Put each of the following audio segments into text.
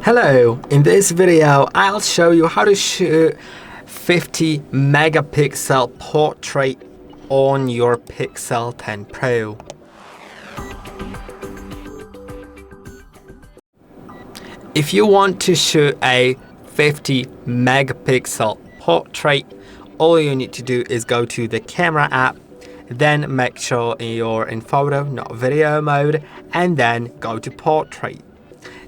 Hello, in this video I'll show you how to shoot 50 megapixel portrait on your Pixel 10 Pro. If you want to shoot a 50 megapixel portrait, all you need to do is go to the camera app, then make sure you're in photo, not video mode, and then go to portrait.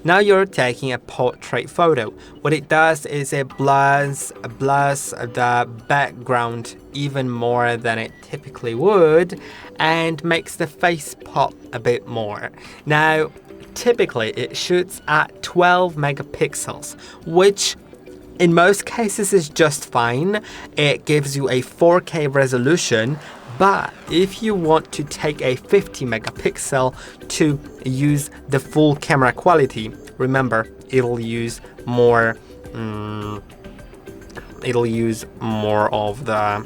Now you're taking a portrait photo. What it does is it blurs the background even more than it typically would and makes the face pop a bit more. Now, typically it shoots at 12 megapixels, which in most cases is just fine. It gives you a 4K resolution. But if you want to take a 50 megapixel to use the full camera quality, remember it'll use more of the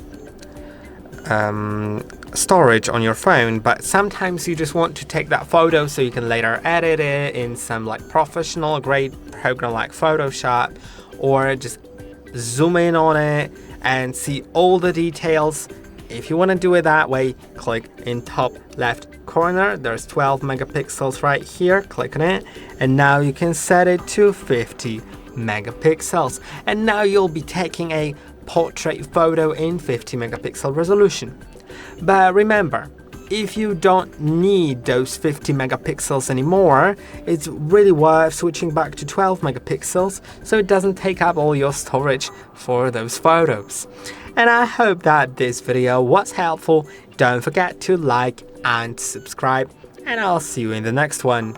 storage on your phone, but sometimes you just want to take that photo so you can later edit it in some like professional grade program like Photoshop, or just zoom in on it and see all the details. If you want to do it that way, click in top left corner. There's 12 megapixels right here. Click on it. And now you can set it to 50 megapixels. And now you'll be taking a portrait photo in 50 megapixel resolution. But remember, if you don't need those 50 megapixels anymore, it's really worth switching back to 12 megapixels so it doesn't take up all your storage for those photos. And I hope that this video was helpful. Don't forget to like and subscribe, and I'll see you in the next one.